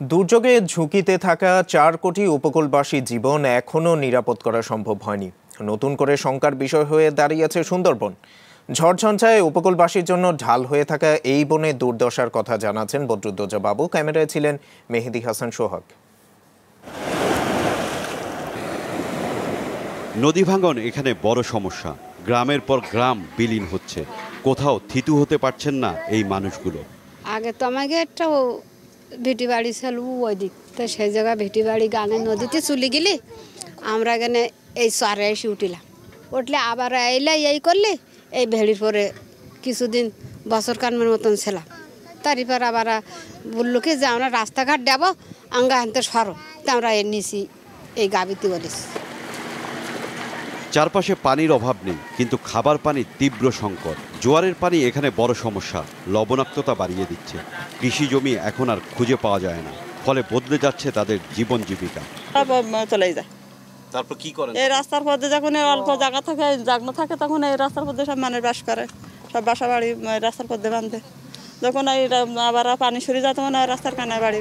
দুর্যোগে ঝুঁকিতে থাকা ৪ কোটি উপকূলবাসী জীবন এখনও নিরাপদ করা সম্ভব হয়নি। নতুন করে শঙ্কার বিষয় হয়ে দাঁড়িয়েছে সুন্দরবন। ঝড়ঝঞ্ঝায় উপকূলবাসীর জন্য ঢাল হয়ে থাকা এই বনে দুর্দশার কথা জানাচ্ছেন বদরুদ্দোজা বাবু। ক্যামেরায় ছিলেন মেহেদি হাসান সোহাগ। নদী ভাঙন এখানে বড় সমস্যা। গ্রামের পর গ্রাম বিলীন হচ্ছে, কোথাও থিতু হতে পারছেন না এই মানুষগুলো। আগে তো আমাকে একটা ভিটি বাড়ি ছিল ওই দিক, তো সেই জায়গায় ভিটি বাড়ি গানে নদীতে চলে গেলি, আমরা এখানে এই চরে এসে উঠিলাম। উঠলে আবার এলে এই করলে এই ভেড়ির পরে কিছুদিন বছর কানের মতন ছিলাম। তারপর আবার বললো কি যে আমরা রাস্তাঘাট দেবো, আঙ্গা আনতে সরো, তো আমরা এর নিচি এই গাবিতে বলেছি। চারপাশে পানির অভাব নেই, কিন্তু খাবার পানির তীব্র সংকট। জোয়ারের পানি এখানে বড় সমস্যা, লবণাক্ততা বাড়িয়ে দিচ্ছে। কৃষি জমি এখন আর খুঁজে পাওয়া যায় না, ফলে বদলে যাচ্ছে তাদের জীবন জীবিকা। চলে যায়। তারপর কি করেন? এই রাস্তার পথে যখন অল্প জায়গা থাকে, জাগনো থাকে, তখন এই রাস্তার পথে সব মানুষ বাস করে, সব বাসা বাড়ি রাস্তার পথে বাঁধে। যখন এই আবার পানি সরে যায়, তখন রাস্তার কানায় বাড়ি।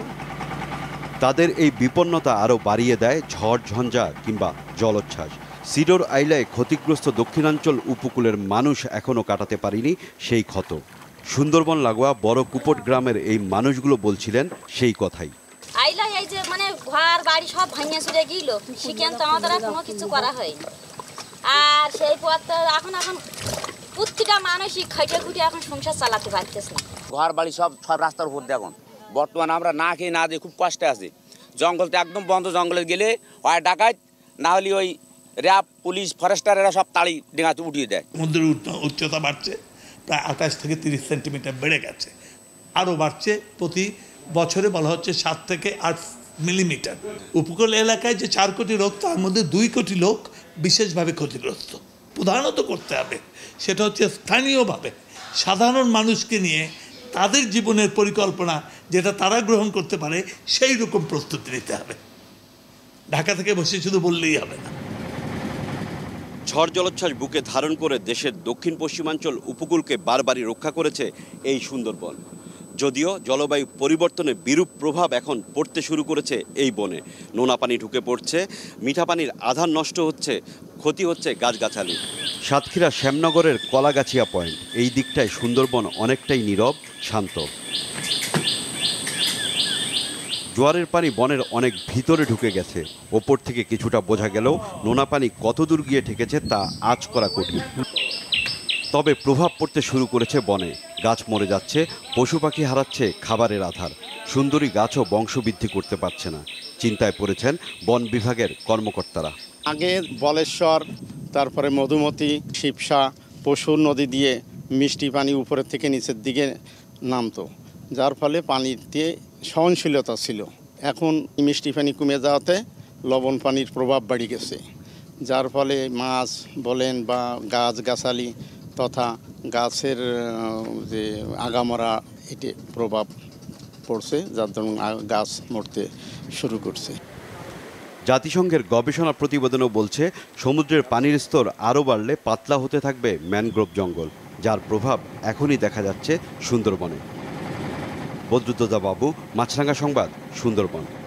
তাদের এই বিপন্নতা আরও বাড়িয়ে দেয় ঝড় ঝঞ্ঝা কিংবা জলোচ্ছ্বাস। সিডর আইলায় ক্ষতিগ্রস্ত দক্ষিণাঞ্চল উপকূলের মানুষ এখনও কাটাতে পারেনি সেই ক্ষত। সুন্দরবন লাগোয়া বড় কুপট গ্রামের এই মানুষগুলো বলছিলেন সেই কথাই। আইলা এই যে মানে ঘর বাড়ি সব ভাঙিয়ে চুরে গেল, সেখান তো আমাদের কোনো কিছু করা হয়নি। আর সেই পথ এখন প্রতিটা মানুষই খাইটে খুঁটে এখন সংসার চালাতে পারতেছে না। ঘর বাড়ি সব রাস্তার উপর দেখুন। বর্তমানে আমরা না খেয়ে না দিয়ে খুব কষ্টে আছি। জঙ্গলতে একদম বন্ধ, জঙ্গলে গেলে হয় ডাকাত, না হলে ওই র্যাব, পুলিশ, ফরেস্টারেরা সব তাড়ি ডেঙাতে উঠিয়ে দেয়। সমুদ্রের উচ্চতা বাড়ছে, প্রায় 28 থেকে 30 সেন্টিমিটার বেড়ে গেছে, আরও বাড়ছে। প্রতি বছরে বলা হচ্ছে 7 থেকে 8 মিলিমিটার। উপকূল এলাকায় যে 4 কোটি লোক, তার মধ্যে 2 কোটি লোক বিশেষভাবে ক্ষতিগ্রস্ত। প্রধানত করতে হবে সেটা হচ্ছে স্থানীয়ভাবে সাধারণ মানুষকে নিয়ে তাদের জীবনের পরিকল্পনা যেটা তারা গ্রহণ করতে পারে, সেই রকম প্রস্তুতি নিতে হবে। ঢাকা থেকে বসে শুধু বললেই হবে না। ঝড় জলোচ্ছ্বাস বুকে ধারণ করে দেশের দক্ষিণ পশ্চিমাঞ্চল উপকূলকে বারবারই রক্ষা করেছে এই সুন্দরবন। যদিও জলবায়ু পরিবর্তনের বিরূপ প্রভাব এখন পড়তে শুরু করেছে এই বনে। নোনা পানি ঢুকে পড়ছে, মিঠা পানির আধার নষ্ট হচ্ছে, ক্ষতি হচ্ছে গাছগাছালি। সাতক্ষীরা শ্যামনগরের কলাগাছিয়া পয়েন্ট, এই দিকটায় সুন্দরবন অনেকটাই নীরব, শান্ত। জোয়ারের পানি বনের অনেক ভিতরে ঢুকে গেছে। ওপর থেকে কিছুটা বোঝা গেলেও নোনা পানি কতদূর গিয়ে ঠেকেছে তা আঁচ করা কঠিন। তবে প্রভাব পড়তে শুরু করেছে বনে। গাছ মরে যাচ্ছে, পশু পাখি হারাচ্ছে খাবারের আধার। সুন্দরী গাছও বংশবৃদ্ধি করতে পারছে না। চিন্তায় পড়েছেন বন বিভাগের কর্মকর্তারা। আগে বলেশ্বর, তারপরে মধুমতি, শিবসা, পশুর নদী দিয়ে মিষ্টি পানি উপরের থেকে নিচের দিকে নামতো, যার ফলে পানিতে সহনশীলতা ছিল। এখন মিষ্টি পানি কমে যাওয়াতে লবণ পানির প্রভাব বেড়ে গেছে, যার ফলে মাছ বলেন বা গাছগাছালি তথা গাছের যে আগামরা, এটি প্রভাব পড়ছে, যার জন্য গাছ মরতে শুরু করছে। জাতিসংঘের গবেষণা প্রতিবেদনও বলছে, সমুদ্রের পানির স্তর আরও বাড়লে পাতলা হতে থাকবে ম্যানগ্রোভ জঙ্গল, যার প্রভাব এখনই দেখা যাচ্ছে সুন্দরবনে। বদরুদ্দোজা বাবু, মাছরাঙা সংবাদ, সুন্দরবন।